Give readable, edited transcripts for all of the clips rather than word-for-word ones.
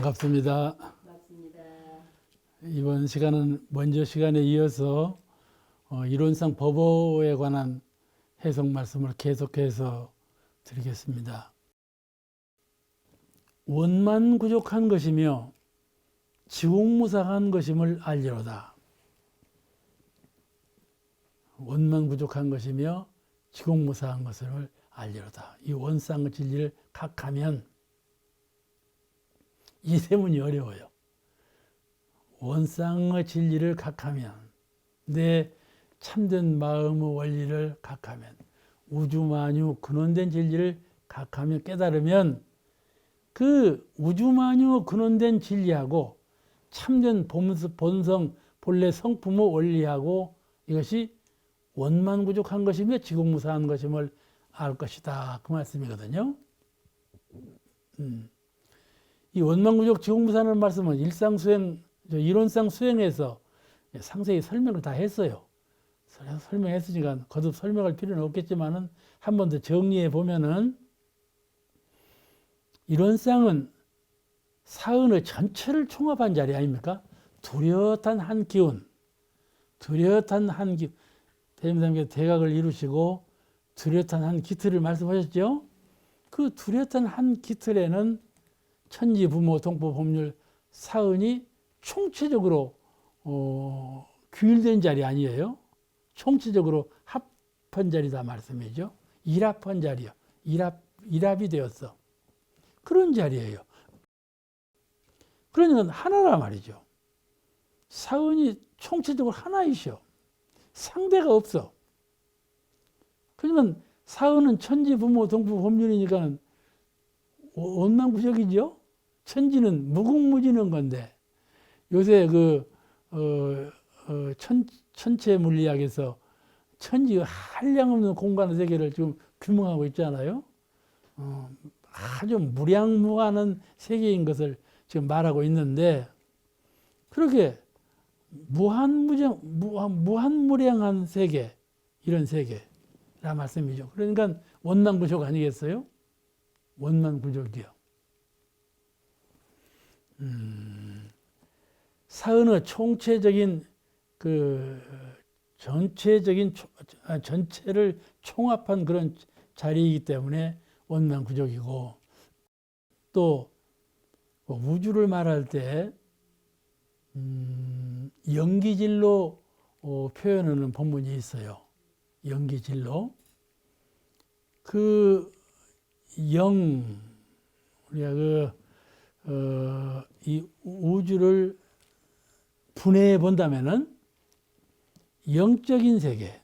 반갑습니다. 맞습니다. 이번 시간은 먼저 시간에 이어서 이론상 법어에 관한 해석 말씀을 계속해서 드리겠습니다. 원만구족한 것이며 지공무상한 것임을 알리로다. 원만구족한 것이며 지공무상한 것을 알리로다. 이 원상의 진리를 각하면 이 대문이 어려워요. 원상의 진리를 각하면, 내 참된 마음의 원리를 각하면, 우주만유 근원된 진리를 각하며 깨달으면 그 우주만유 근원된 진리하고 참된 본성 본래 성품의 원리하고 이것이 원만구족한 것이며 지공무상한 것임을 알 것이다, 그 말씀이거든요. 이 원만구족 지공무상하는 말씀은 일상수행, 이론상 수행에서 상세히 설명을 다 했어요. 설명했으니까 거듭 설명할 필요는 없겠지만은 한 번 더 정리해 보면은, 이론상은 사은의 전체를 총합한 자리 아닙니까? 뚜렷한 한 기운, 대림사님께서 대각을 이루시고 뚜렷한 한 기틀을 말씀하셨죠. 그 뚜렷한 한 기틀에는 천지, 부모, 동법, 법률, 사은이 총체적으로 규율된 자리 아니에요. 총체적으로 합한 자리다 말씀이죠. 일합한 자리요. 일합이 되었어. 그런 자리예요. 그러니까 하나라 말이죠. 사은이 총체적으로 하나이셔. 상대가 없어. 그러니까 사은은 천지, 부모, 동법, 법률이니까 원만구족이죠. 천지는 무궁무진한 건데, 요새 천체 물리학에서 천지가 한량없는 공간의 세계를 지금 규명하고 있잖아요. 아주 무량무한한 세계인 것을 지금 말하고 있는데, 그렇게 무한무량한 세계, 이런 세계라 말씀이죠. 그러니까 원만구족 아니겠어요? 원만구족이요. 사은의 총체적인 전체를 총합한 그런 자리이기 때문에 원만구족이고, 또 우주를 말할 때 영기질로 표현하는 본문이 있어요. 영기질로. 우리가 이 우주를 분해해 본다면은 영적인 세계,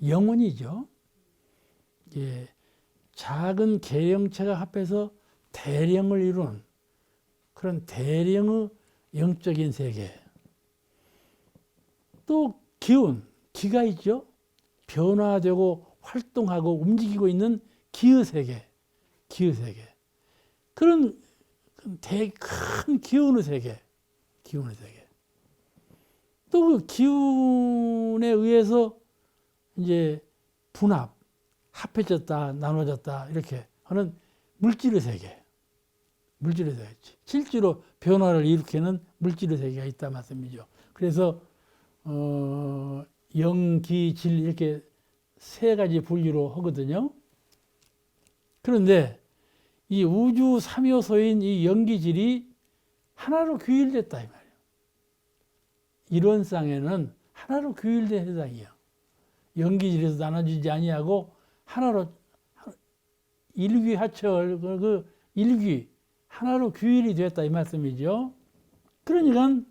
영혼이죠. 예, 작은 개영체가 합해서 대령을 이루는 그런 대령의 영적인 세계. 또 기운, 기가 있죠. 변화되고 활동하고 움직이고 있는 기의 세계, 그런 큰 기운의 세계, 또 그 기운에 의해서 이제 분합, 합해졌다, 나눠졌다, 이렇게 하는 물질의 세계, 실제로 변화를 일으키는 물질의 세계가 있다 말씀이죠. 그래서 영, 기, 질 이렇게 세 가지 분류로 하거든요. 그런데 이 우주 삼요소인 이 영기질이 하나로 규율됐다 이 말이에요. 이론상에는 하나로 규율된 세상이에요. 영기질에서 나눠지지 아니하고 하나로 일귀하철 일귀 하나로 규율이 되었다 이 말씀이죠. 그러니까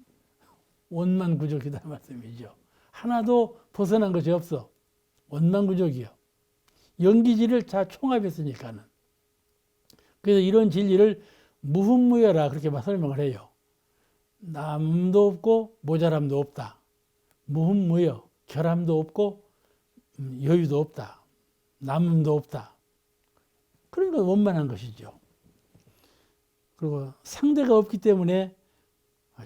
원만구족이다 말씀이죠. 하나도 벗어난 것이 없어. 원만구족이요. 영기질을 다 총합했으니까는. 그래서 이런 진리를 무흠무여라 그렇게 설명을 해요. 남도 없고 모자람도 없다. 무흠무여, 결함도 없고 여유도 없다. 남음도 없다. 그러니까 원만한 것이죠. 그리고 상대가 없기 때문에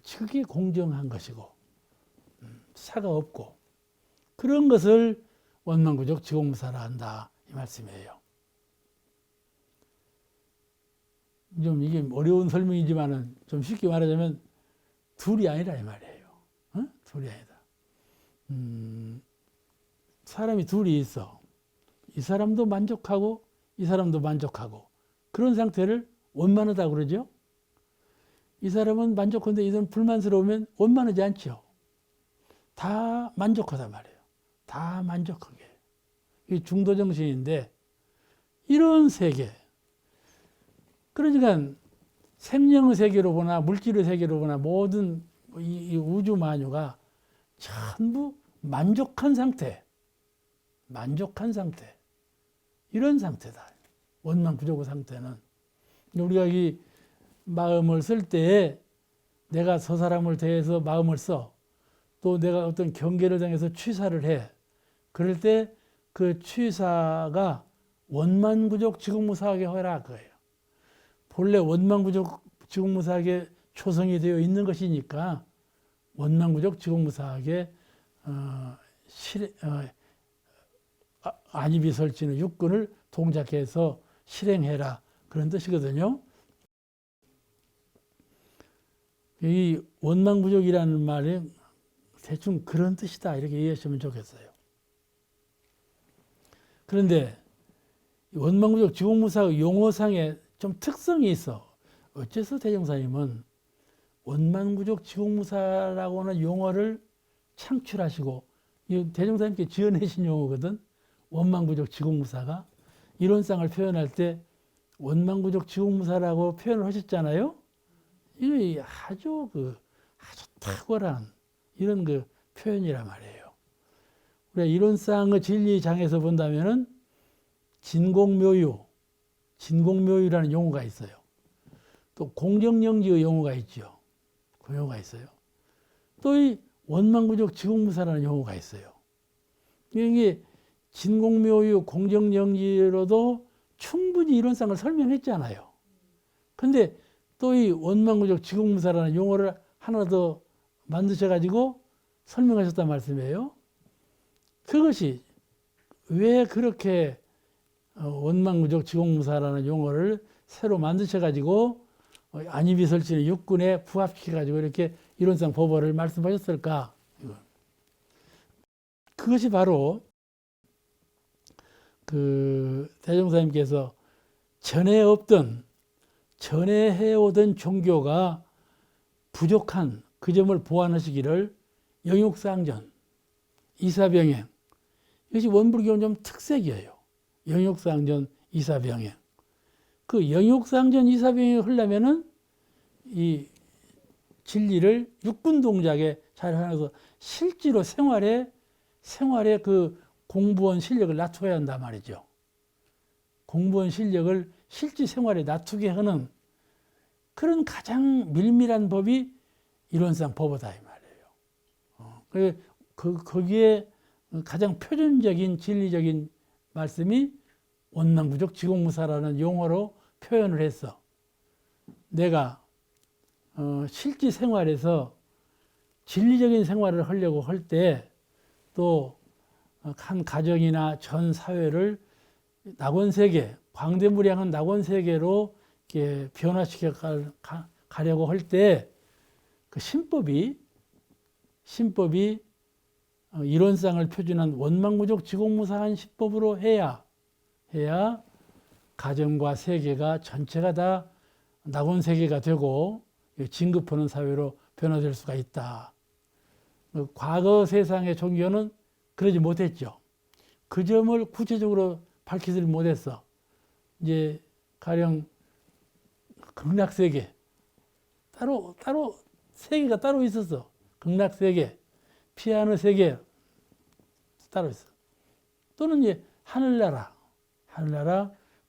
즉이 공정한 것이고 사가 없고, 그런 것을 원만구족 지공무사라 한다 이 말씀이에요. 좀 이게 어려운 설명이지만은 좀 쉽게 말하자면 둘이 아니라 이 말이에요. 어? 둘이 아니다. 사람이 둘이 있어. 이 사람도 만족하고 이 사람도 만족하고 그런 상태를 원만하다 그러죠. 이 사람은 만족한데 이 사람은 불만스러우면 원만하지 않죠. 다 만족하단 말이에요. 다 만족하게. 이 중도정신인데 이런 세계. 그러니까 생명의 세계로 보나 물질의 세계로 보나 모든 이 우주 만유가 전부 만족한 상태. 만족한 상태. 이런 상태다. 원만 부족의 상태는. 우리가 이 마음을 쓸 때 내가 저 사람을 대해서 마음을 써. 또 내가 어떤 경계를 정해서 취사를 해. 그럴 때 그 취사가 원만구족 지공무사하게 하라 그거예요. 본래 원만구족 지공무사하게 초성이 되어 있는 것이니까 원만구족 지공무사하게 안입이 설치는 육군을 동작해서 실행해라 그런 뜻이거든요. 이 원만구족이라는 말이 대충 그런 뜻이다 이렇게 이해하시면 좋겠어요. 그런데 원만구족 지공무사 용어상에 좀 특성이 있어. 어째서 대종사님은 원만구족 지공무사라고 하는 용어를 창출하시고 이 대종사님께 지어내신 용어거든. 원만구족 지공무사가 이론상을 표현할 때 원만구족 지공무사라고 표현을 하셨잖아요. 이게 아주 탁월한 이런 표현이란 말이에요. 우리가 이론상의 진리장에서 본다면은 진공묘유라는 용어가 있어요. 또 공정영지의 용어가 있죠. 그 용어가 있어요. 또 이 원만구족 지공무사라는 용어가 있어요. 이게 진공묘유, 공정영지로도 충분히 이론상을 설명했잖아요. 근데 또 이 원만구족 지공무사라는 용어를 하나 더 만드셔가지고 설명하셨단 말씀이에요. 그것이 왜 그렇게 원만구족 지공무사라는 용어를 새로 만드셔가지고 안입이 설치는 육군에 부합시켜가지고 이렇게 이론상 법어를 말씀하셨을까? 그것이 바로 대종사님께서 전에 해오던 종교가 부족한 그 점을 보완하시기를 영육상전, 이사병행, 이것이 원불교는 좀 특색이에요. 영육상전, 이사병행. 그 영육상전, 이사병행을 하려면은 이 진리를 육군 동작에 잘 하면서 실제로 생활에 그 공부원 실력을 낮춰야 한단 말이죠. 공부원 실력을 실제 생활에 낮추게 하는 그런 가장 밀밀한 법이 이론상 법어다 이 말이에요. 거기에 가장 표준적인 진리적인 말씀이 원만구족 지공무사라는 용어로 표현을 했어. 내가 실제 생활에서 진리적인 생활을 하려고 할 때 또 한 가정이나 전 사회를 낙원세계, 광대무량한 낙원세계로 이렇게 변화시켜 가려고 할 때 그 신법이 이론상을 표준한 원만구족 지공무사한 신법으로 해야 가정과 세계가 전체가 다 낙원세계가 되고 진급하는 사회로 변화될 수가 있다. 과거 세상의 종교는 그러지 못했죠. 그 점을 구체적으로 밝히지 못했어. 이제 가령 극락세계 따로 세계가 따로 있었어. 극락세계, 피아노 세계 따로 있어. 또는 이제 하늘나라,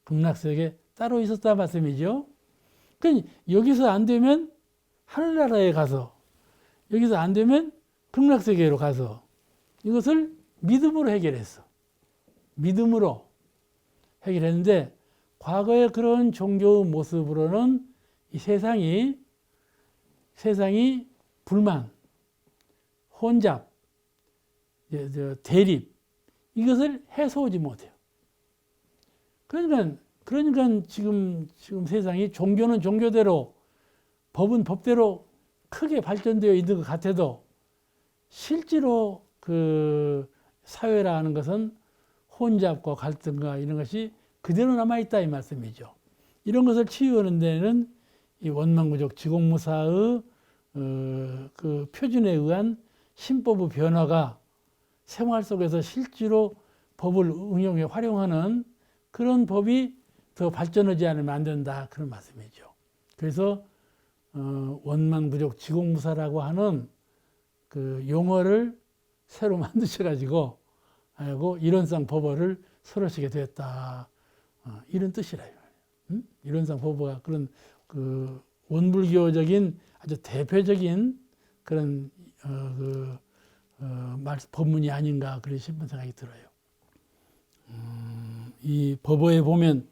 극락세계 따로 있었다 말씀이죠. 그러니까 여기서 안 되면 하늘나라에 가서, 여기서 안 되면 극락세계로 가서 이것을 믿음으로 해결했어. 믿음으로 해결했는데 과거의 그런 종교의 모습으로는 이 세상이 불만, 혼잡, 대립 이것을 해소하지 못해요. 그러니까 그러니까 지금 세상이 종교는 종교대로 법은 법대로 크게 발전되어 있는 것 같아도 실제로 그 사회라는 것은 혼잡과 갈등과 이런 것이 그대로 남아있다 이 말씀이죠. 이런 것을 치유하는 데는 이 원만구적 지공무사의 그 표준에 의한 신법의 변화가 생활 속에서 실제로 법을 응용해 활용하는 그런 법이 더 발전하지 않으면 안 된다 그런 말씀이죠. 그래서 원만구적 지공무사라고 하는 그 용어를 새로 만드셔가지고 하고 이론상 법어를 서로 쓰게 되었다 이런 뜻이라 이 이론상 법어가 그런 그 원불교적인 아주 대표적인 그런 법문이 아닌가 그런 싶은 생각이 들어요. 이 법어에 보면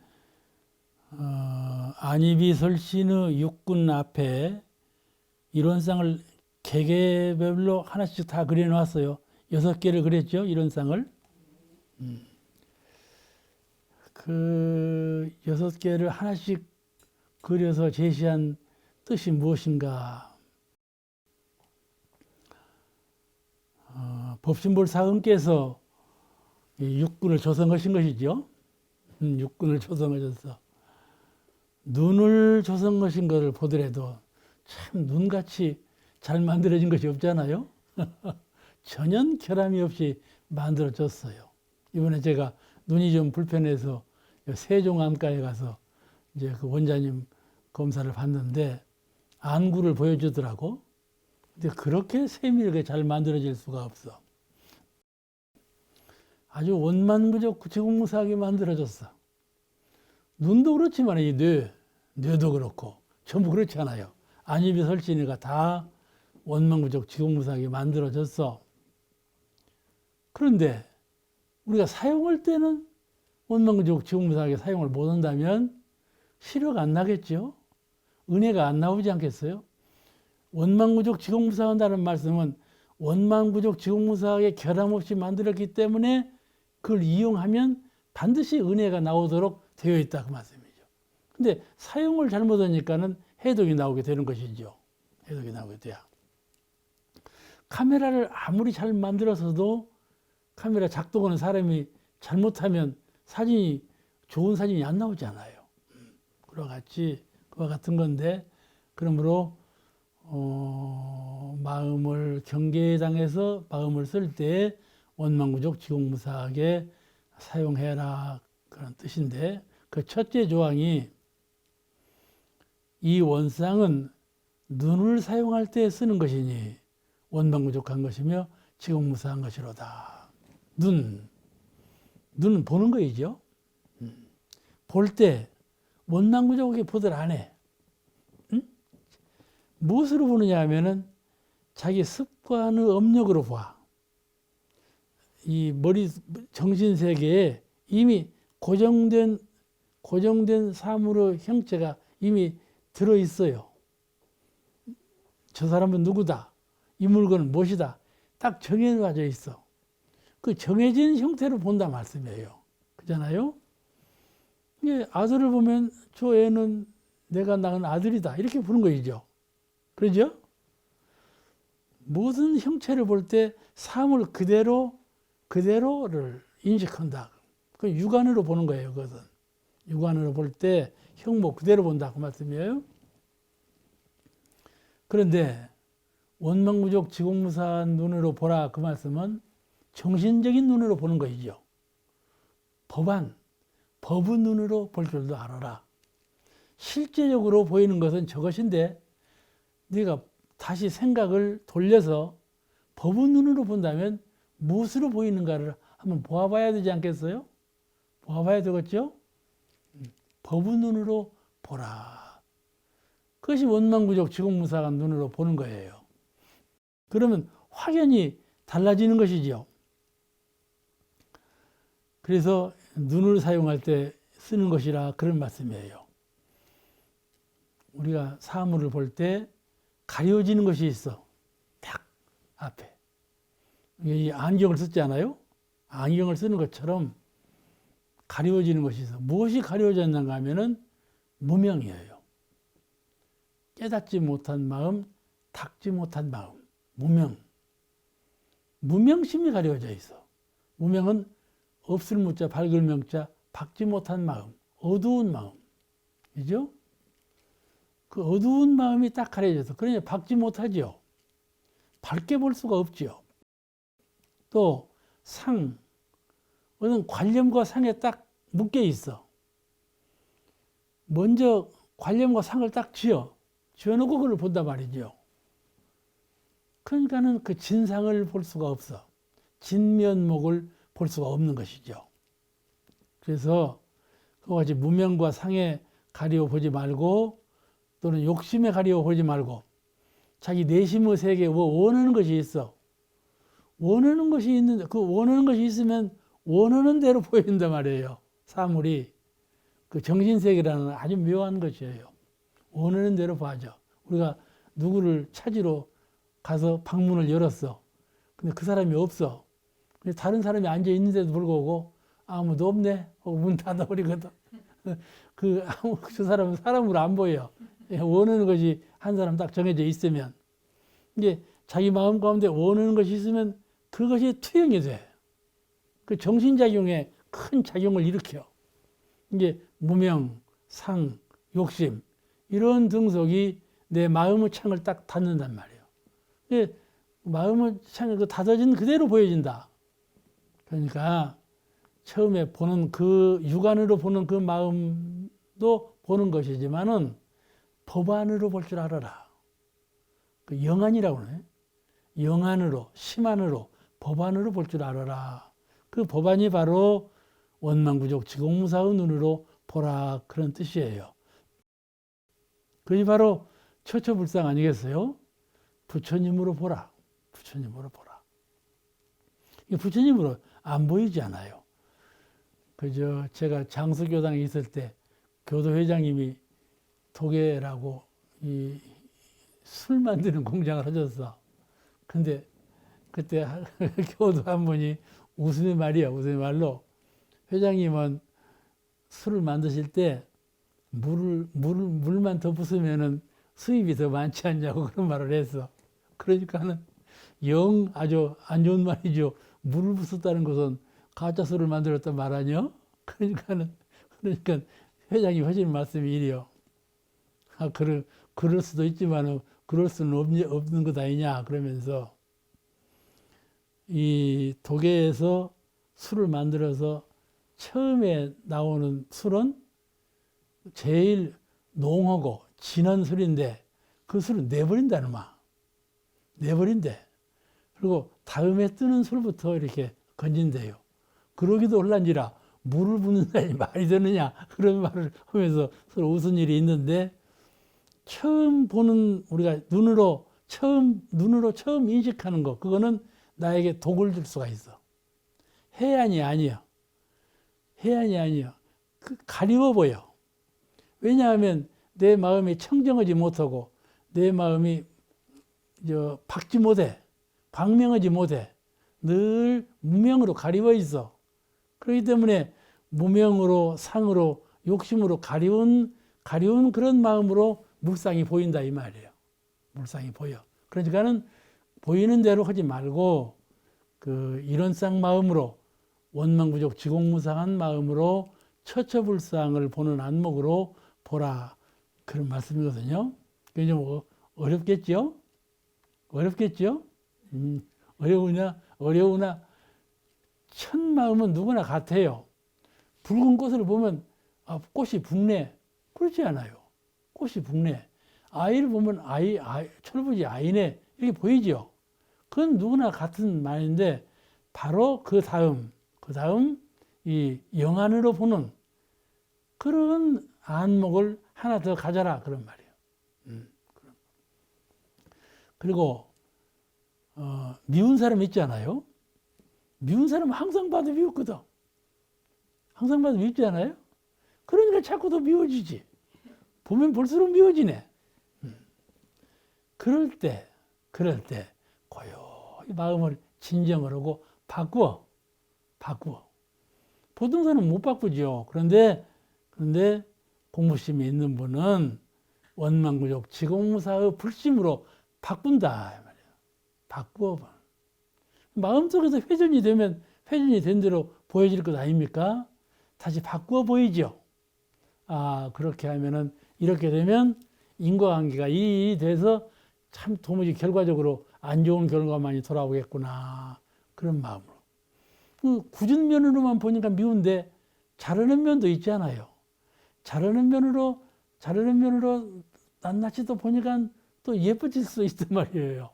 안이비설신의 육군 앞에 이론상을 개개별로 하나씩 다 그려놨어요. 6개를 그렸죠, 이론상을. 그 6개를 하나씩 그려서 제시한 뜻이 무엇인가? 법신볼 사은께서 육군을 조성하신 것이죠. 육군을 조성하셔서 눈을 조성하신 것을 보더라도 참 눈같이 잘 만들어진 것이 없잖아요. 전혀 결함이 없이 만들어졌어요. 이번에 제가 눈이 좀 불편해서 세종안과에 가서 이제 그 원장님 검사를 받는데 안구를 보여주더라고. 근데 그렇게 세밀하게 잘 만들어질 수가 없어. 아주 원만구적 지공무사하게 만들어졌어. 눈도 그렇지만 이 뇌도 그렇고 전부 그렇지 않아요. 안이비설신이가 다 원만구적 지공무사하게 만들어졌어. 그런데 우리가 사용할 때는 원만구적 지공무사하게 사용을 못한다면 실효가 안 나겠죠. 은혜가 안 나오지 않겠어요? 원만구적 지공무사한다는 말씀은 원만구적 지공무사하게 결함 없이 만들었기 때문에 그걸 이용하면 반드시 은혜가 나오도록 되어 있다 그 말씀이죠. 근데 사용을 잘못하니까는 해독이 나오게 되는 것이죠. 해독이 나오게 돼요. 카메라를 아무리 잘 만들어서도 카메라 작동하는 사람이 잘못하면 사진이 좋은 사진이 안 나오잖아요. 그와 같은 건데 그러므로 마음을 경계당해서 마음을 쓸 때 원만구적 지공무사하게 사용해라 그런 뜻인데 그 첫째 조항이 이 원상은 눈을 사용할 때 쓰는 것이니 원만구적한 것이며 지공무사한 것이로다. 눈은 보는 거이죠. 볼 때 원만구적하게 보들 안 해. 무엇으로 보느냐 하면은 자기 습관의 업력으로 봐. 이 머리 정신세계에 이미 고정된 사물의 형체가 이미 들어있어요. 저 사람은 누구다. 이 물건은 무엇이다. 딱 정해져 있어. 그 정해진 형태로 본다 말씀이에요. 그잖아요. 이게 아들을 보면 저 애는 내가 낳은 아들이다. 이렇게 보는 거이죠. 그러죠? 모든 형체를 볼 때 사물 그대로를 인식한다. 그 육안으로 보는 거예요. 그것은 육안으로 볼 때 형모 그대로 본다 그 말씀이에요. 그런데 원만구적 지공무사한 눈으로 보라 그 말씀은 정신적인 눈으로 보는 것이죠. 법의 눈으로 볼 줄도 알아라. 실제적으로 보이는 것은 저것인데 네가 다시 생각을 돌려서 법의 눈으로 본다면 무엇으로 보이는가를 한번 보아봐야 되지 않겠어요? 보아봐야 되겠죠? 법의 눈으로 보라. 그것이 원만구적 지공무사한 눈으로 보는 거예요. 그러면 확연히 달라지는 것이죠. 그래서 눈을 사용할 때 쓰는 것이라 그런 말씀이에요. 우리가 사물을 볼 때 가려지는 것이 있어. 딱 앞에. 이 안경을 쓰지 않아요? 안경을 쓰는 것처럼 가리워지는 것이 있어. 무엇이 가리워졌는가 하면은 무명이에요. 깨닫지 못한 마음, 닦지 못한 마음, 무명. 무명심이 가려져 있어. 무명은 없을 무자, 밝을 명자, 밝지 못한 마음, 어두운 마음. 그죠? 그 어두운 마음이 딱 가려져서, 그러니 밝지 못하죠. 밝게 볼 수가 없죠. 또, 상, 어떤 관념과 상에 딱 묶여 있어. 먼저 관념과 상을 딱 지어놓고 그걸 본단 말이죠. 그러니까는 그 진상을 볼 수가 없어. 진면목을 볼 수가 없는 것이죠. 그래서 그와 같이 무명과 상에 가리워 보지 말고 또는 욕심에 가리워 보지 말고 자기 내심의 세계에 원하는 것이 있어. 원하는 것이 있는데 그 원하는 것이 있으면 원하는 대로 보인단 말이에요. 사물이. 그 정신세계라는 아주 묘한 것이에요. 원하는 대로 봐줘. 우리가 누구를 찾으러 가서 방문을 열었어. 근데 그 사람이 없어. 근데 다른 사람이 앉아 있는데도 불구하고 아무도 없네. 문 닫아버리거든. 그 사람은 사람으로 안 보여. 원하는 것이 한 사람 딱 정해져 있으면. 이제 자기 마음 가운데 원하는 것이 있으면 그것이 투영이 돼. 그 정신작용에 큰 작용을 일으켜. 이제 무명, 상, 욕심 이런 등속이 내 마음의 창을 딱 닫는단 말이에요. 마음의 창이 닫아진 그대로 보여진다. 그러니까 처음에 보는 그 육안으로 보는 그 마음도 보는 것이지만은 법안으로 볼 줄 알아라. 그 영안이라고 그러네. 영안으로, 심안으로, 법안으로 볼 줄 알아라. 그 법안이 바로 원망부족 지공무사의 눈으로 보라 그런 뜻이에요. 그게 바로 처처불상 아니겠어요? 부처님으로 보라. 부처님으로 보라. 부처님으로 안 보이지 않아요. 그저 제가 장수교당에 있을 때 교도회장님이 도계라고 이 술 만드는 공장을 하셨어. 근데 그때 교도 한 분이 웃음의 말이야. 웃음의 말로 회장님은 술을 만드실 때 물만 더 부으면은 수입이 더 많지 않냐고 그런 말을 했어. 그러니까는 영 아주 안 좋은 말이죠. 물을 부었다는 것은 가짜 술을 만들었단 말 아니요? 그러니까 회장님 하시는 말씀이 이래요. 그럴 수도 있지만 그럴 수는 없는 것 아니냐 그러면서 이 도계에서 술을 만들어서 처음에 나오는 술은 제일濃하고 진한 술인데 그 술은 내버린다는 말. 내버린대. 그리고 다음에 뜨는 술부터 이렇게 건진대요. 그러기도 혼란지라 물을 붓는 사람이 말이 되느냐 그런 말을 하면서 서로 웃은 일이 있는데 처음 보는 우리가 눈으로 처음 인식하는 거 그거는 나에게 독을 줄 수가 있어. 해안이 아니야. 해안이 아니야. 가리워 보여. 왜냐하면 내 마음이 청정하지 못하고 내 마음이 밝지 못해. 광명하지 못해. 늘 무명으로 가리워 있어. 그렇기 때문에 무명으로 상으로 욕심으로 가리운 그런 마음으로 물상이 보인다 이 말이에요. 물상이 보여. 그러니까는 보이는 대로 하지 말고 그 이론상 마음으로 원망부족 지공무상한 마음으로 처처불상을 보는 안목으로 보라 그런 말씀이거든요. 그게 좀 어렵겠죠? 어렵겠죠? 어려우나 첫 마음은 누구나 같아요. 붉은 꽃을 보면 꽃이 붉네. 그렇지 않아요. 꽃이 붉네. 아이를 보면 철부지 아이네. 이렇게 보이죠. 그건 누구나 같은 말인데 바로 그 다음 이 영안으로 보는 그런 안목을 하나 더 가져라 그런 말이에요. 그리고 미운 사람 있지 않아요? 미운 사람은 항상 봐도 미웠거든. 항상 봐도 미웠지 않아요? 그러니까 자꾸 더 미워지지. 보면 볼수록 미워지네. 그럴 때 고요히 마음을 진정을 하고 바꾸어. 보통사는 못 바꾸죠. 그런데 공부심이 있는 분은 원망구족 지공무사의 불심으로 바꾼다 말이에요. 바꾸어. 마음속에서 회전이 되면 회전이 된 대로 보여질 것 아닙니까? 다시 바꾸어 보이죠. 아, 그렇게 하면은 이렇게 되면 인과관계가 이 돼서 참 도무지 결과적으로 안 좋은 결과만이 돌아오겠구나. 그런 마음으로. 그 굳은 면으로만 보니까 미운데 자르는 면도 있잖아요. 자르는 면으로 낱낱이 또 보니까 또 예뻐질 수 있단 말이에요.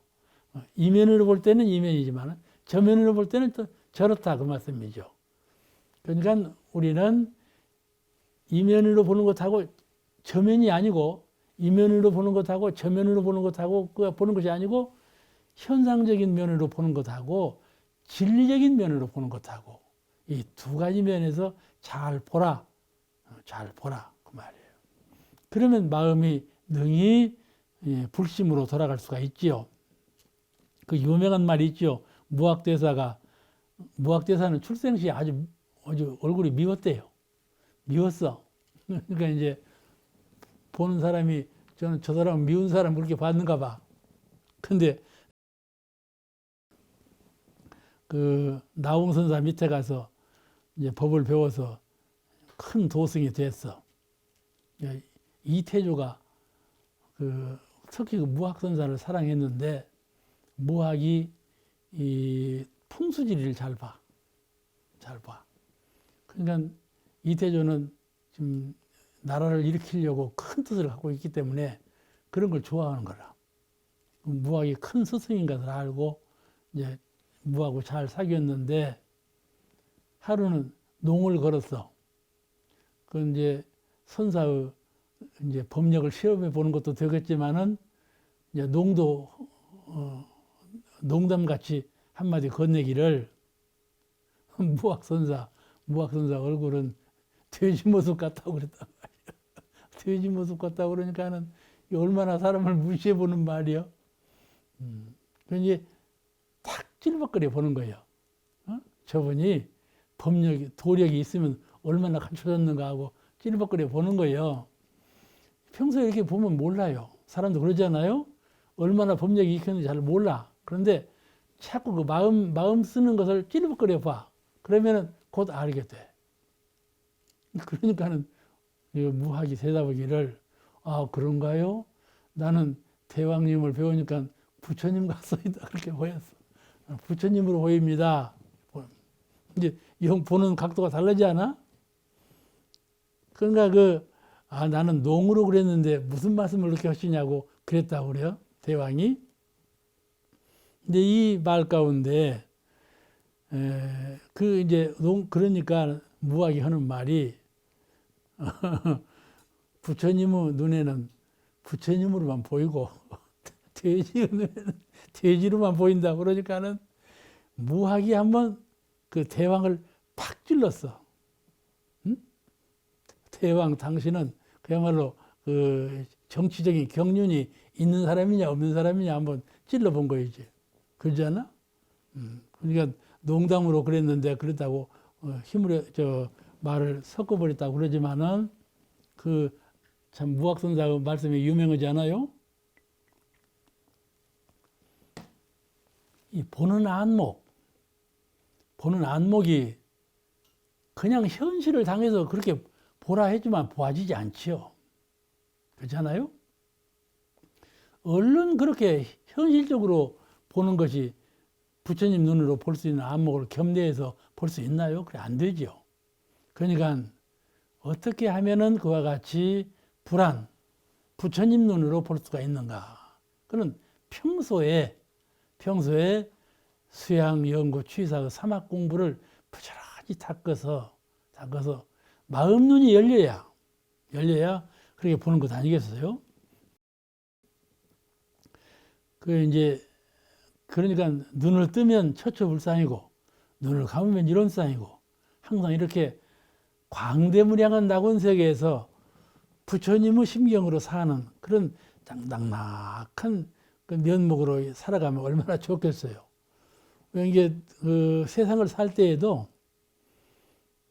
이면으로 볼 때는 이면이지만 저면으로 볼 때는 또 저렇다 그 말씀이죠. 그러니까 우리는 이면으로 보는 것하고 저면이 아니고 이면으로 보는 것하고 저면으로 보는 것하고 보는 것이 아니고 현상적인 면으로 보는 것하고 진리적인 면으로 보는 것하고 이 두 가지 면에서 잘 보라 그 말이에요. 그러면 마음이 능히 불심으로 돌아갈 수가 있지요. 그 유명한 말이 있죠. 무학대사는 출생시 아주 얼굴이 미웠대요. 미웠어. 그러니까 이제 보는 사람이 저는 저 사람은 미운 사람 그렇게 봤는가 봐. 근데 그 나홍선사 밑에 가서 이제 법을 배워서 큰 도승이 됐어. 이태조가 특히 그 무학선사를 사랑했는데 무학이 이 풍수지리를 잘 봐. 그러니까 이태조는 지금 나라를 일으키려고 큰 뜻을 갖고 있기 때문에 그런 걸 좋아하는 거라. 무학이 큰 스승인 것을 알고 이제 무하고 잘 사귀었는데 하루는 농을 걸었어. 그 이제 선사의 이제 법력을 시험해 보는 것도 되겠지만은 이제 농도 농담같이 한마디 건네기를 무학선사 얼굴은 돼지 모습 같다고 그랬단 말이야. 돼지 모습 같다고 그러니까는 얼마나 사람을 무시해 보는 말이요. 이제 탁 찔벅거려 보는 거예요. 저분이 도력이 있으면 얼마나 갖춰졌는가 하고 찔벅거려 보는 거예요. 평소에 이렇게 보면 몰라요. 사람도 그러잖아요. 얼마나 법력이 익혔는지 잘 몰라. 그런데 자꾸 그 마음 쓰는 것을 찔벅거려 봐. 그러면은 곧 알게 돼. 그러니까는 무학이 대답하기를 아 그런가요? 나는 대왕님을 배우니까 부처님 같소이다 그렇게 보였어. 부처님으로 보입니다. 이제 보는 각도가 다르지 않아? 그러니까 나는 농으로 그랬는데 무슨 말씀을 그렇게 하시냐고 그랬다고 그래요. 대왕이. 근데 이 말 가운데 이제 그러니까 무학이 하는 말이 부처님의 눈에는 부처님으로만 보이고 돼지의 눈에는 돼지로만 보인다. 그러니까는 무학이 한번 그 대왕을 팍 찔렀어. 응? 대왕 당신은 그야말로 그 정치적인 경륜이 있는 사람이냐 없는 사람이냐 한번 찔러본 거이지. 그러지 않아? 그러니까 농담으로 그랬는데 그랬다고 힘으로 말을 섞어버렸다고 그러지만은 참 무학선사의 말씀이 유명하지 않아요? 이 보는 안목이 그냥 현실을 당해서 그렇게 보라 해주면 보아지지 않지요. 그렇잖아요? 얼른 그렇게 현실적으로 보는 것이 부처님 눈으로 볼 수 있는 안목을 겸대해서 볼 수 있나요? 그래 안 되죠. 그러니까 어떻게 하면은 그와 같이 부처님 눈으로 볼 수가 있는가? 그는 평소에 수양, 연구, 취사, 사막 공부를 부지런히 닦아서 마음 눈이 열려야 그렇게 보는 것 아니겠어요? 그러니까 눈을 뜨면 처처불상이고 눈을 감으면 이론상이고 항상 이렇게 광대무량한 낙원세계에서 부처님의 심경으로 사는 그런 낙낙한 그 면목으로 살아가면 얼마나 좋겠어요. 이게 세상을 살 때에도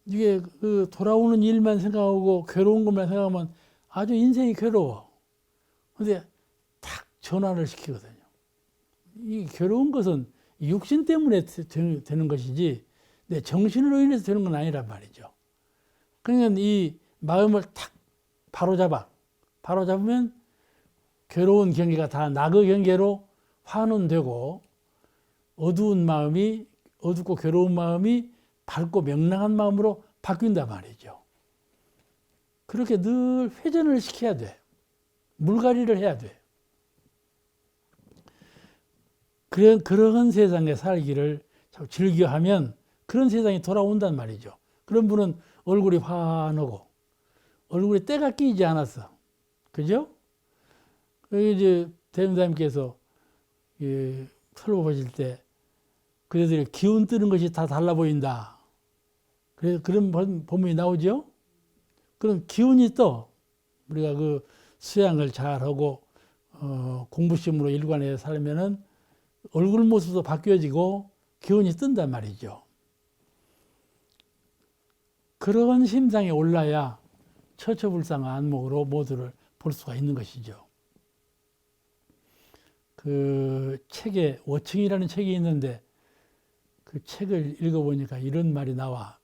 이게 그 돌아오는 일만 생각하고 괴로운 것만 생각하면 아주 인생이 괴로워. 근데 탁 전환을 시키거든요. 이 괴로운 것은 육신 때문에 되는 것이지 내 정신으로 인해서 되는 건 아니란 말이죠. 그러니까 이 마음을 탁 바로잡으면 괴로운 경계가 다 낙의 경계로 환원되고 어둡고 괴로운 마음이 밝고 명랑한 마음으로 바뀐단 말이죠. 그렇게 늘 회전을 시켜야 돼. 물갈이를 해야 돼. 그런 세상에 살기를 즐겨하면 그런 세상이 돌아온단 말이죠. 그런 분은 얼굴이 환하고 얼굴에 때가 끼지 않았어. 그죠? 이제 대명사님께서 설교 보실 때 그들이 기운 뜨는 것이 다 달라 보인다. 그래서 그런 본문이 나오죠. 그럼 기운이 떠. 우리가 그 수양을 잘하고 공부심으로 일관해서 살면은 얼굴 모습도 바뀌어지고 기운이 뜬단 말이죠. 그런 심상에 올라야 처처불상 안목으로 모두를 볼 수가 있는 것이죠. 그 책에 워층이라는 책이 있는데 그 책을 읽어보니까 이런 말이 나와.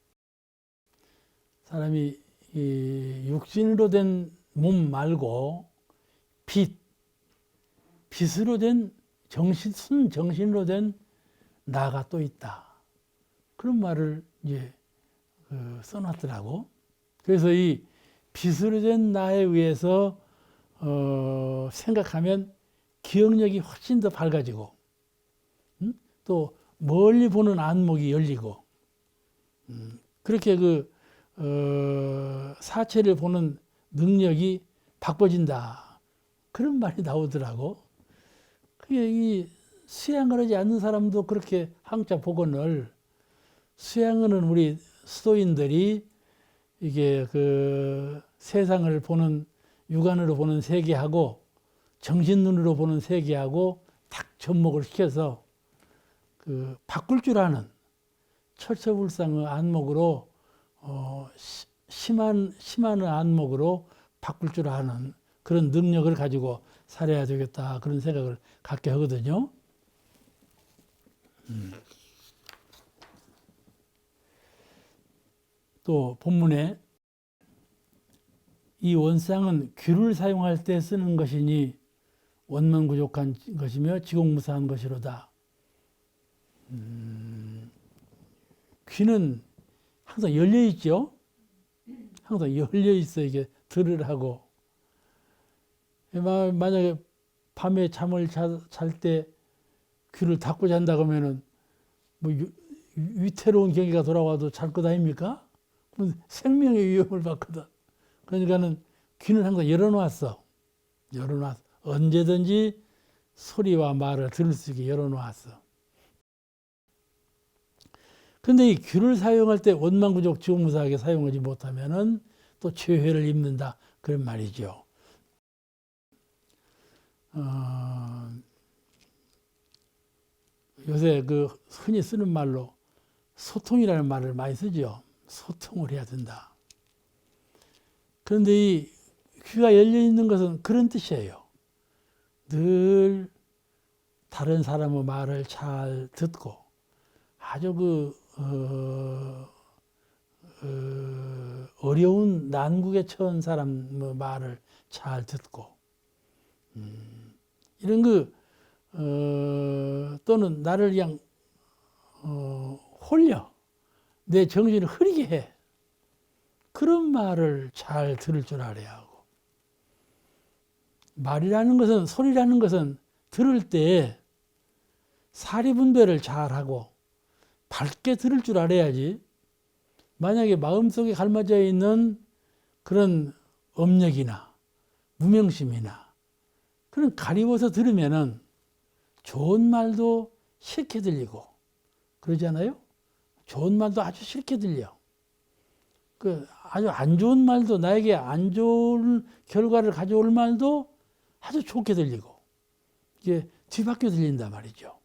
사람이 이 육신으로 된 몸 말고 빛으로 된 순정신으로 된 나가 또 있다. 그런 말을 이제 써놨더라고. 그래서 이 빛으로 된 나에 의해서 생각하면 기억력이 훨씬 더 밝아지고, 또 멀리 보는 안목이 열리고, 그렇게 사체를 보는 능력이 바꿔진다. 그런 말이 나오더라고. 그게 이 수양을 하지 않는 사람도 그렇게 항자 복원을, 수양은 우리 수도인들이 이게 그 세상을 보는 육안으로 보는 세계하고 정신 눈으로 보는 세계하고 딱 접목을 시켜서 그 바꿀 줄 아는 철저불상의 안목으로 심한 안목으로 바꿀 줄 아는 그런 능력을 가지고 살아야 되겠다 그런 생각을 갖게 하거든요. 또 본문에 이 원상은 귀를 사용할 때 쓰는 것이니 원만부족한 것이며 지공무사한 것이로다. 귀는 항상 열려 있죠. 항상 열려 있어 이게 들으라고. 만약에 밤에 잠을 잘 때 귀를 닫고 잔다 그러면은 뭐 위태로운 경기가 돌아와도 잘 것 아닙니까? 그럼 생명의 위협을 받거든. 그러니까는 귀는 항상 열어놨어. 언제든지 소리와 말을 들을 수 있게 열어놓았어. 근데 이 귀를 사용할 때 원망부족 지공무사하게 사용하지 못하면은 또 죄회를 입는다. 그런 말이죠. 요새 그 흔히 쓰는 말로 소통이라는 말을 많이 쓰죠. 소통을 해야 된다. 그런데 이 귀가 열려 있는 것은 그런 뜻이에요. 늘 다른 사람의 말을 잘 듣고 아주 어려운 난국에 처한 사람의 말을 잘 듣고 이런 또는 나를 그냥 홀려 내 정신을 흐리게 해 그런 말을 잘 들을 줄 알아야 하고 말이라는 것은 소리라는 것은 들을 때 사리분별을 잘하고 밝게 들을 줄 알아야지 만약에 마음속에 갈마져 있는 그런 업력이나 무명심이나 그런 가리워서 들으면은 좋은 말도 싫게 들리고 그러잖아요. 좋은 말도 아주 싫게 들려. 아주 안 좋은 말도 나에게 안 좋은 결과를 가져올 말도 아주 좋게 들리고 이게 뒤바뀌어 들린단 말이죠.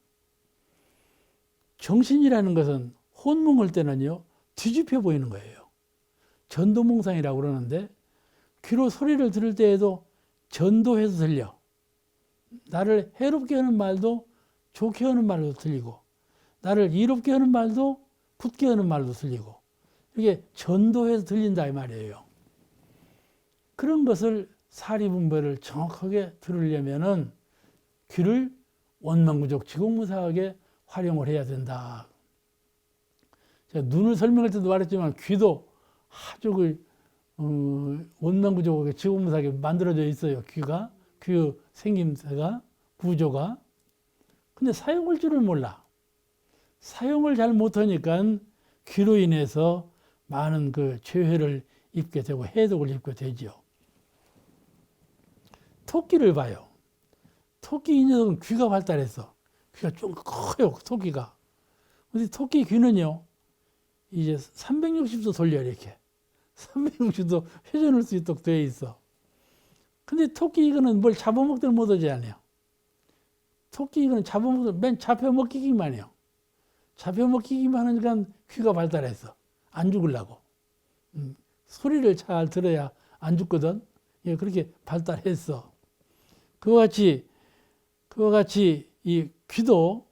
정신이라는 것은 혼몽할 때는요 뒤집혀 보이는 거예요. 전도몽상이라고 그러는데 귀로 소리를 들을 때에도 전도해서 들려. 나를 해롭게 하는 말도 좋게 하는 말도 들리고 나를 이롭게 하는 말도 굳게 하는 말도 들리고 이게 전도해서 들린다 이 말이에요. 그런 것을 사리분별을 정확하게 들으려면은 귀를 원망구적 지공무사하게 활용을 해야 된다. 제가 눈을 설명할 때도 말했지만 귀도 아주 원망구적하게 지공무사하게 만들어져 있어요. 귀가 귀의 생김새가 구조가. 근데 사용할 줄을 몰라. 사용을 잘 못하니까 귀로 인해서 많은 그 죄회를 입게 되고 해독을 입게 되지요. 토끼를 봐요. 토끼 이 녀석은 귀가 발달해서 귀가 좀 커요. 토끼가. 근데 토끼 귀는요 이제 360도 돌려 이렇게 360도 회전할 수 있도록 되어 있어. 근데 토끼 이거는 뭘 잡아먹들 못하지 않아요. 토끼 이거는 잡아먹들 맨 잡혀먹기기만 해요. 잡혀먹기기만 하니까 귀가 발달해서 안 죽으려고. 소리를 잘 들어야 안 죽거든. 예, 그렇게 발달했어. 그와 같이 이 귀도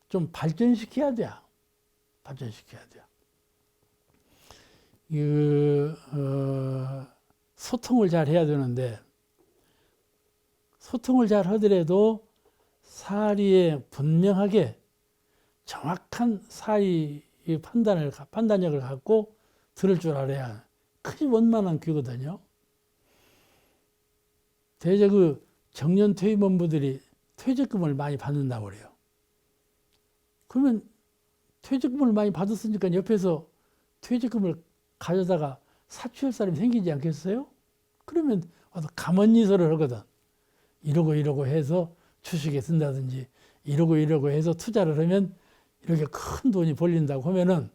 좀 발전시켜야 돼. 발전시켜야 돼. 소통을 잘 해야 되는데 소통을 잘 하더라도 사리에 분명하게 정확한 사리의 판단력을 갖고 들을 줄 알아야 크게 원만한 귀거든요. 대개 그 정년 퇴임원부들이 퇴직금을 많이 받는다고 그래요. 그러면 퇴직금을 많이 받았으니까 옆에서 퇴직금을 가져다가 사취할 사람이 생기지 않겠어요? 그러면 와서 가만히서를 하거든. 이러고 해서 주식에 쓴다든지 이러고 해서 투자를 하면 이렇게 큰 돈이 벌린다고 하면은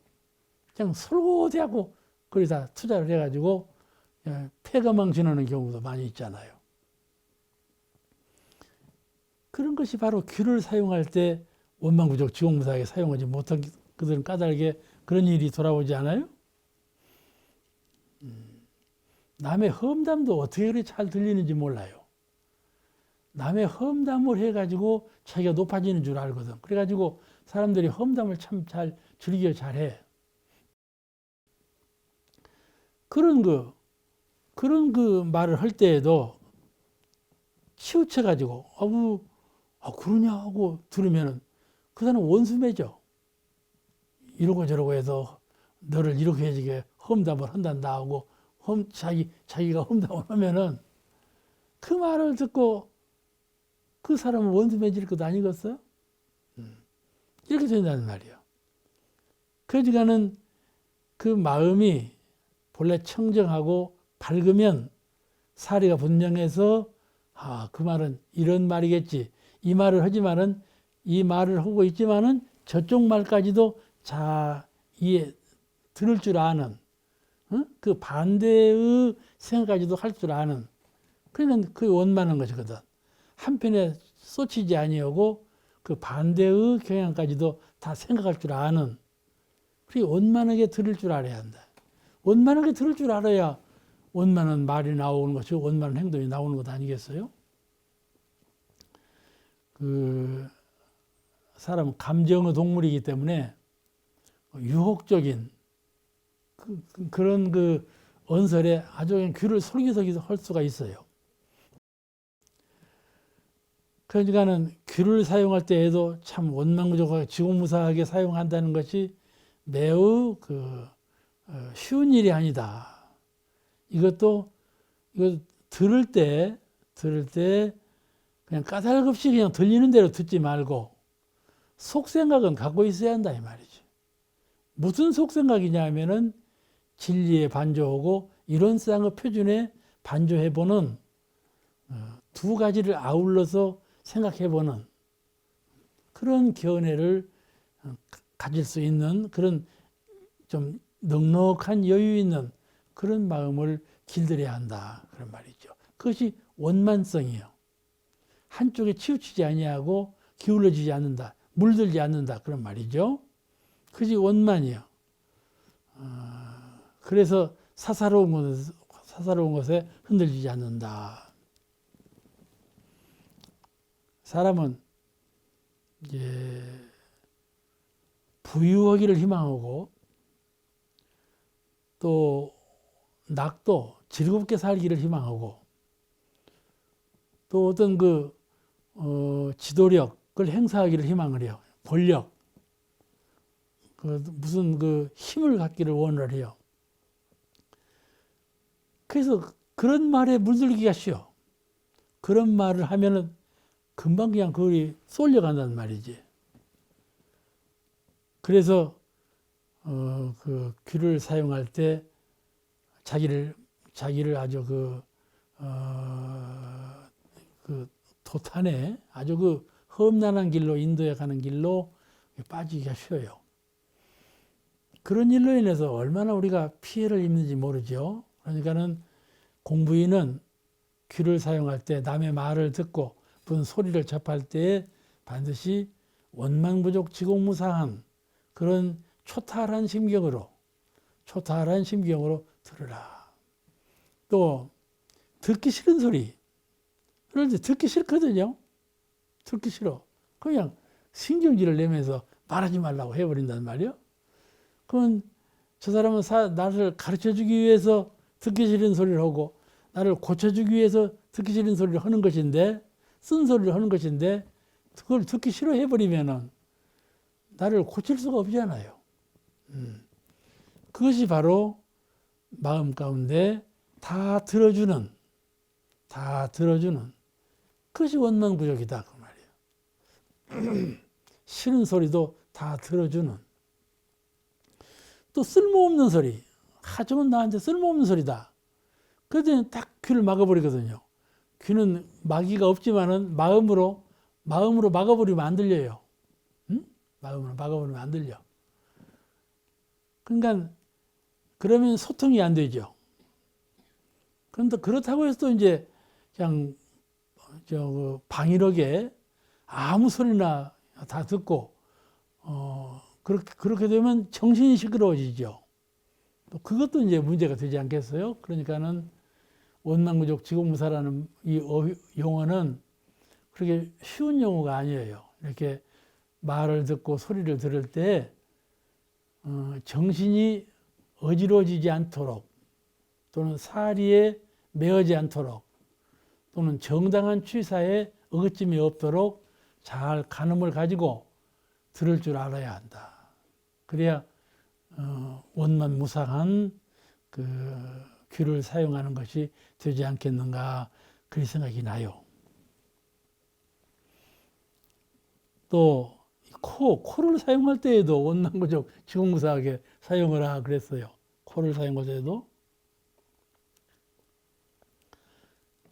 그냥 솔고대하고 거기다 투자를 해가지고 폐가망신하는 경우도 많이 있잖아요. 그런 것이 바로 귀를 사용할 때 원망구적 지공무사하게 사용하지 못한 그들은 까닭에 그런 일이 돌아오지 않아요? 남의 험담도 어떻게 그렇게 잘 들리는지 몰라요. 남의 험담을 해가지고 자기가 높아지는 줄 알거든. 그래가지고 사람들이 험담을 참 잘 즐겨 잘해. 그런 그 말을 할 때에도 치우쳐가지고 그러냐 하고 들으면은 그 사람은 원수 맺어. 이러고 저러고 해서 너를 이렇게 해지게 험담을 한단다 하고 자기가 험담을 하면은 그 말을 듣고 그 사람은 원수 맺을 것 아니겠어요? 이렇게 된다는 말이에요. 그러니까는 그 마음이 본래 청정하고 밝으면 사리가 분명해서 그 말은 이런 말이겠지. 이 말을 하지만은 이 말을 하고 있지만은 저쪽 말까지도 들을 줄 아는 그 반대의 생각까지도 할 줄 아는 그러면 그게 원만한 것이거든. 한편에 쏟치지 아니하고 그 반대의 경향까지도 다 생각할 줄 아는 그게 원만하게 들을 줄 알아야 한다. 원만하게 들을 줄 알아야 원만한 말이 나오는 것이고 원만한 행동이 나오는 것 아니겠어요? 사람은 감정의 동물이기 때문에 유혹적인 그런 언설에 아주 귀를 솔깃하게 할 수가 있어요. 그러니까는 귀를 사용할 때에도 참 원망구적하게 지공무사하게 사용한다는 것이 매우 쉬운 일이 아니다. 이거 들을 때 그냥 까닭없이 그냥 들리는 대로 듣지 말고 속생각은 갖고 있어야 한다 이 말이죠. 무슨 속생각이냐 하면은 진리에 반조하고 이론상의 표준에 반조해보는 두 가지를 아울러서 생각해보는 그런 견해를 가질 수 있는 그런 좀 넉넉한 여유 있는 그런 마음을 길들여야 한다 그런 말이죠. 그것이 원만성이에요. 한쪽에 치우치지 아니하고 기울어지지 않는다, 물들지 않는다 그런 말이죠. 그것이 원만이에요. 그래서 사사로운 것에 흔들리지 않는다. 사람은 이제 부유하기를 희망하고 또 낙도 즐겁게 살기를 희망하고 또 어떤 지도력을 행사하기를 희망을 해요. 권력, 무슨 힘을 갖기를 원을 해요. 그래서 그런 말에 물들기가 쉬워. 그런 말을 하면은 금방 그냥 그걸 쏠려간다는 말이지. 그래서 귀를 사용할 때 자기를 아주 도탄에 아주 험난한 길로 인도해 가는 길로 빠지기가 쉬워요. 그런 일로 인해서 얼마나 우리가 피해를 입는지 모르죠. 그러니까는 공부인은 귀를 사용할 때 남의 말을 듣고 무슨 소리를 접할 때 반드시 원망부족 지공무사한 그런 초탈한 심경으로 들으라. 또 듣기 싫은 소리. 그럴 때 듣기 싫거든요. 듣기 싫어. 그냥 신경질을 내면서 말하지 말라고 해버린단 말이에요. 그건 저 사람은 나를 가르쳐주기 위해서 듣기 싫은 소리를 하고 나를 고쳐주기 위해서 듣기 싫은 소리를 하는 것인데 쓴소리를 하는 것인데 그걸 듣기 싫어해버리면은 나를 고칠 수가 없잖아요. 그것이 바로 마음 가운데 다 들어주는 그것이 원망부족이다 그 말이에요. 싫은 소리도 다 들어주는 또 쓸모없는 소리 저건 나한테 쓸모없는 소리다. 그때는 딱 귀를 막아버리거든요. 귀는 마귀가 없지만은 마음으로 막아버리면 안 들려요. 응? 마음으로 막아버리면 안 들려. 그러니까 그러면 소통이 안 되죠. 그런데 그렇다고 해서 또 이제 그냥 방일하게 아무 소리나 다 듣고 그렇게 되면 정신이 시끄러워지죠. 또 그것도 이제 문제가 되지 않겠어요? 그러니까는 원망부족 지공무사라는 이 용어는 그렇게 쉬운 용어가 아니에요. 이렇게 말을 듣고 소리를 들을 때 정신이 어지러지지 않도록 또는 사리에 매어지 않도록 또는 정당한 취사에 어긋짐이 없도록 잘 가늠을 가지고 들을 줄 알아야 한다. 그래야 원만무상한 귀를 사용하는 것이 되지 않겠는가 그런 생각이 나요. 또 코를 사용할 때에도 원망부족 지공무사하게 사용을 하라 그랬어요. 코를 사용할 때에도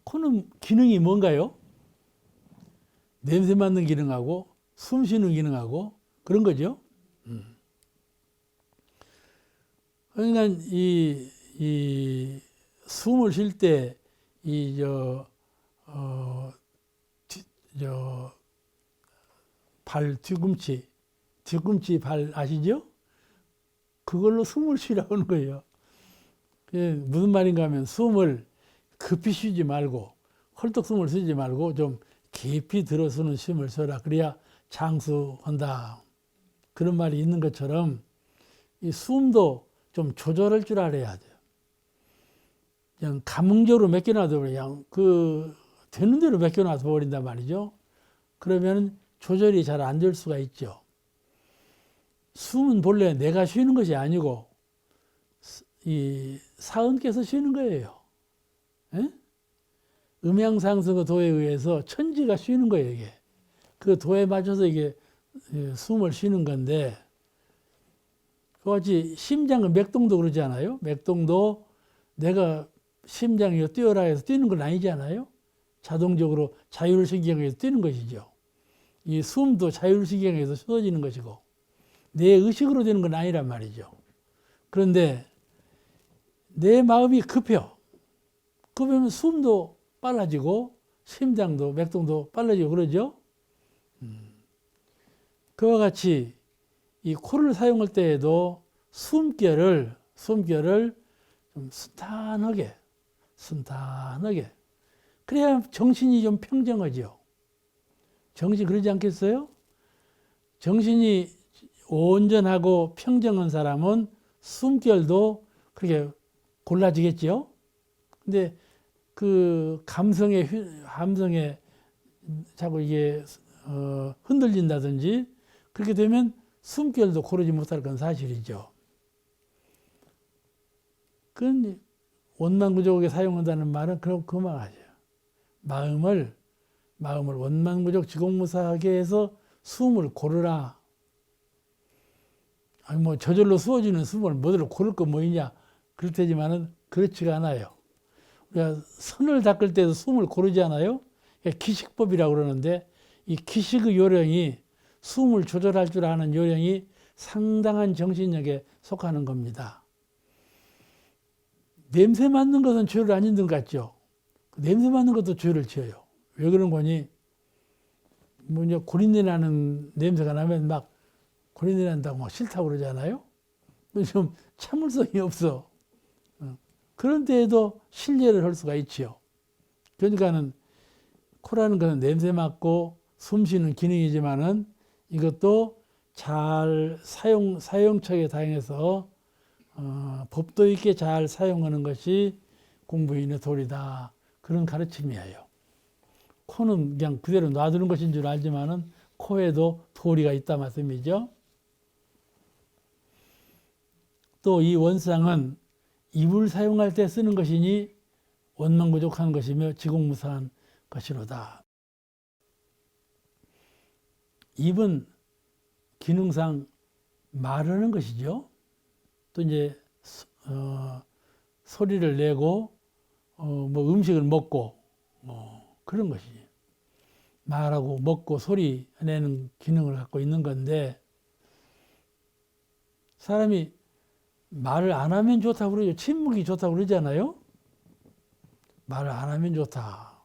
코는 기능이 뭔가요? 냄새 맡는 기능하고 숨 쉬는 기능하고 그런 거죠. 그러니까 이 숨을 쉴 때 발 뒤꿈치 발 아시죠? 그걸로 숨을 쉬라고 하는 거예요. 무슨 말인가 하면 숨을 급히 쉬지 말고 헐떡 숨을 쉬지 말고 좀 깊이 들어서는 숨을 쉬라. 그래야 장수한다. 그런 말이 있는 것처럼 이 숨도 좀 조절할 줄 알아야 돼요. 그냥 감흥적으로 맡겨놔도 그냥 되는 대로 맡겨놔서 버린단 말이죠. 그러면 조절이 잘 안 될 수가 있죠. 숨은 본래 내가 쉬는 것이 아니고 이 사은께서 쉬는 거예요. 에? 음양상승의 도에 의해서 천지가 쉬는 거예요. 이게 그 도에 맞춰서 이게 숨을 쉬는 건데 그같이 심장의 맥동도 그러지 않아요? 맥동도 내가 심장이 뛰어라 해서 뛰는 건 아니잖아요. 자동적으로 자율신경에서 뛰는 것이죠. 이 숨도 자율신경에서 쏟아지는 것이고 내 의식으로 되는 건 아니란 말이죠. 그런데 내 마음이 급해요. 급하면 숨도 빨라지고 심장도 맥동도 빨라지고 그러죠. 그와 같이 이 코를 사용할 때에도 숨결을 좀 순탄하게. 그래야 정신이 좀 평정하죠. 정신 그러지 않겠어요? 정신이 온전하고 평정한 사람은 숨결도 그렇게 골라지겠죠. 근데 그 감성에 자꾸 이게 흔들린다든지 그렇게 되면 숨결도 고르지 못할 건 사실이죠. 그건 원만구족에 사용한다는 말은 그럼 그만하죠. 마음을 원만구족 지공무사하게 해서 숨을 고르라. 아니 뭐 저절로 쑤어지는 숨을 뭐대로 고를 거 뭐이냐 그럴 테지만은 그렇지가 않아요. 우리가 선을 닦을 때도 숨을 고르지 않아요? 기식법이라고 그러는데 이 기식의 요령이 숨을 조절할 줄 아는 요령이 상당한 정신력에 속하는 겁니다. 냄새 맡는 것은 죄를 안 짓는 것 같죠? 냄새 맡는 것도 죄를 지어요. 왜 그런 거니? 뭐냐 고린내 나는 냄새가 나면 막 고린내 난다고 막 싫다고 그러잖아요? 좀 참을성이 없어. 그런 데에도 신뢰를 할 수가 있지요. 그러니까는 코라는 것은 냄새 맡고 숨 쉬는 기능이지만은 이것도 잘 사용처에 다행해서 법도 있게 잘 사용하는 것이 공부인의 도리다. 그런 가르침이에요. 코는 그냥 그대로 놔두는 것인 줄 알지만은 코에도 도리가 있다 말씀이죠. 또 이 원상은 입을 사용할 때 쓰는 것이니 원망부족한 것이며 지공무사한 것이로다. 입은 기능상 말하는 것이죠. 또 이제 소리를 내고 뭐 음식을 먹고 그런 것이지. 말하고 먹고 소리 내는 기능을 갖고 있는 건데 사람이 말을 안 하면 좋다고 그러죠. 침묵이 좋다고 그러잖아요. 말을 안 하면 좋다.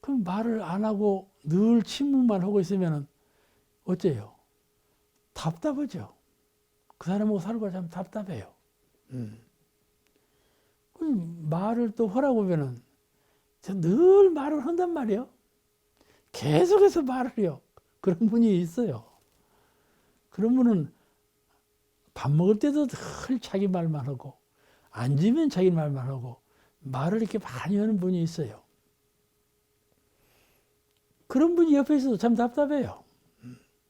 그럼 말을 안 하고 늘 침묵만 하고 있으면 어째요? 답답하죠. 그 사람하고 살고 참 답답해요. 말을 또 하라고 하면은 늘 말을 한단 말이에요. 계속해서 말을 해요. 그런 분이 있어요. 그런 분은 밥 먹을 때도 늘 자기 말만 하고 앉으면 자기 말만 하고 말을 이렇게 많이 하는 분이 있어요. 그런 분이 옆에 있어도 참 답답해요.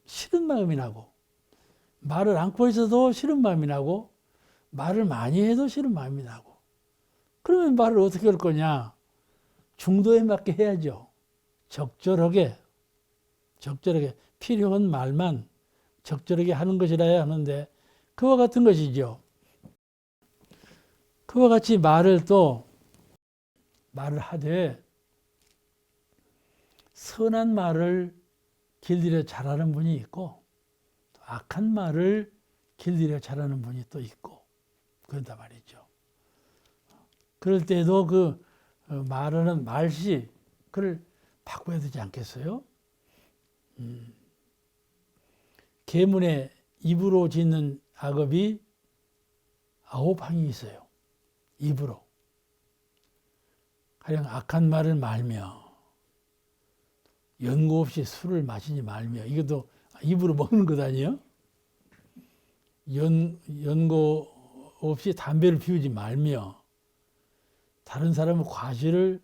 싫은 마음이 나고 말을 안고 있어도 싫은 마음이 나고 말을 많이 해도 싫은 마음이 나고 그러면 말을 어떻게 할 거냐? 중도에 맞게 해야죠. 적절하게 필요한 말만 적절하게 하는 것이라야 하는데 그와 같은 것이죠. 그와 같이 말을 하되 선한 말을 길들여 잘하는 분이 있고 악한 말을 길들여 잘하는 분이 또 있고 그런다 말이죠. 그럴 때도 그 말하는 말씨 그걸 바꿔야 되지 않겠어요? 계문에 입으로 짓는 악업이 9항이 있어요. 입으로. 가령 악한 말을 말며 연고 없이 술을 마시지 말며 이것도 입으로 먹는 것 아니에요? 연고 없이 담배를 피우지 말며 다른 사람의 과실을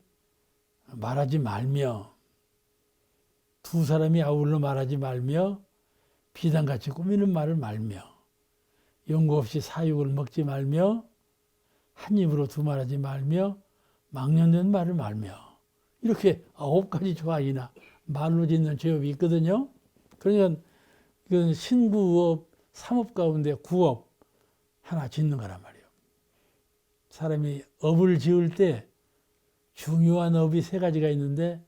말하지 말며 두 사람이 아울러 말하지 말며 비단같이 꾸미는 말을 말며 연고 없이 사육을 먹지 말며 한 입으로 두 말하지 말며 망령된 말을 말며 이렇게 9가지 조항이나 말로 짓는 죄업이 있거든요. 그러니까 이건 신구업, 삼업 가운데 구업 하나 짓는 거란 말이에요. 사람이 업을 지을 때 중요한 업이 3가지가 있는데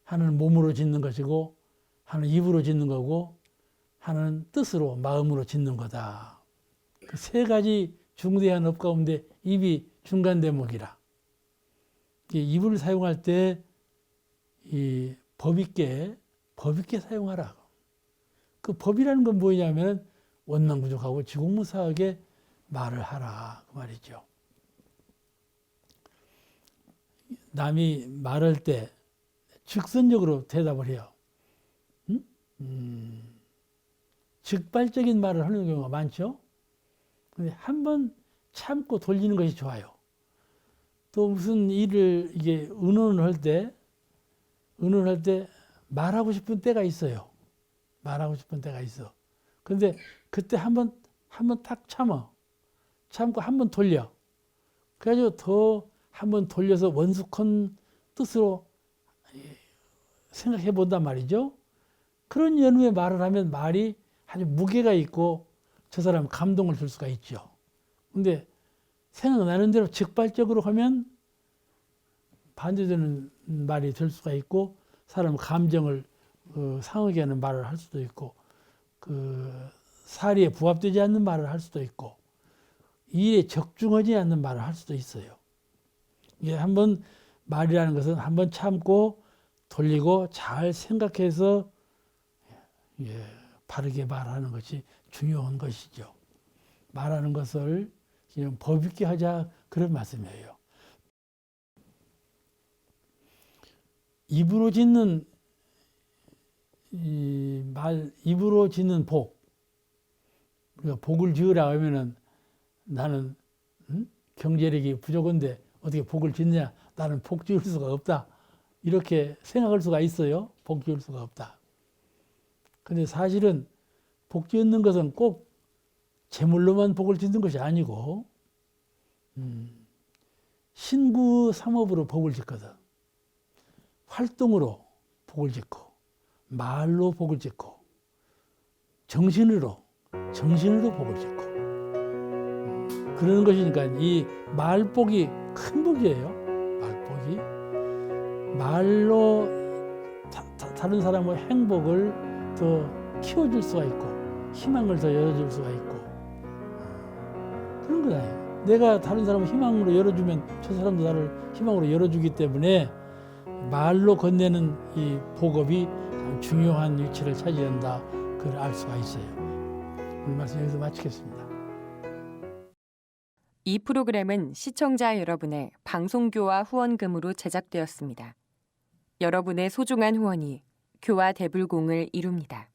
하나는 몸으로 짓는 것이고 하나는 입으로 짓는 거고 하나는 뜻으로 마음으로 짓는 거다. 그 3가지 중대한 업 가운데 입이 중간 대목이라. 입을 사용할 때 이 법 있게 사용하라. 그 법이라는 건 뭐냐면 원망부족하고 지공무사하게 말을 하라 그 말이죠. 남이 말할 때 즉선적으로 대답을 해요. 즉발적인 말을 하는 경우가 많죠. 근데 한번 참고 돌리는 것이 좋아요. 또 무슨 일을 이게 의논을 할 때 말하고 싶은 때가 있어요. 말하고 싶은 때가 있어. 근데 그때 한번 탁 참고 한번 돌려. 그래가지고 더 한번 돌려서 원숙한 뜻으로 생각해 본단 말이죠. 그런 연후에 말을 하면 말이 아주 무게가 있고 저 사람 감동을 줄 수가 있죠. 근데 생각나는 대로 즉발적으로 하면 반대되는 말이 될 수가 있고 사람 감정을 상하게 하는 말을 할 수도 있고 사리에 부합되지 않는 말을 할 수도 있고 일에 적중하지 않는 말을 할 수도 있어요. 이게 한번 말이라는 것은 한번 참고 돌리고 잘 생각해서 바르게 말하는 것이 중요한 것이죠. 말하는 것을 그냥 법 있게 하자 그런 말씀이에요. 입으로 짓는 입으로 짓는 복. 우리가 복을 지으라 하면은 나는 경제력이 부족한데 어떻게 복을 짓냐? 나는 복 지을 수가 없다. 이렇게 생각할 수가 있어요. 복 지을 수가 없다. 근데 사실은 복 짓는 것은 꼭 재물로만 복을 짓는 것이 아니고 신구 삼업으로 복을 짓거든. 활동으로 복을 짓고 말로 복을 짓고 정신으로 복을 짓고 그러는 것이니까 이 말복이 큰 복이에요. 말복이 말로 다른 사람의 행복을 더 키워줄 수가 있고 희망을 더 열어줄 수가 있고 그런 거다. 내가 다른 사람을 희망으로 열어주면 저 사람도 나를 희망으로 열어주기 때문에 말로 건네는 이 복업이 중요한 위치를 차지한다. 그걸 알 수가 있어요. 오늘 말씀 여기서 마치겠습니다. 이 프로그램은 시청자 여러분의 방송교화 후원금으로 제작되었습니다. 여러분의 소중한 후원이 교화 대불공을 이룹니다.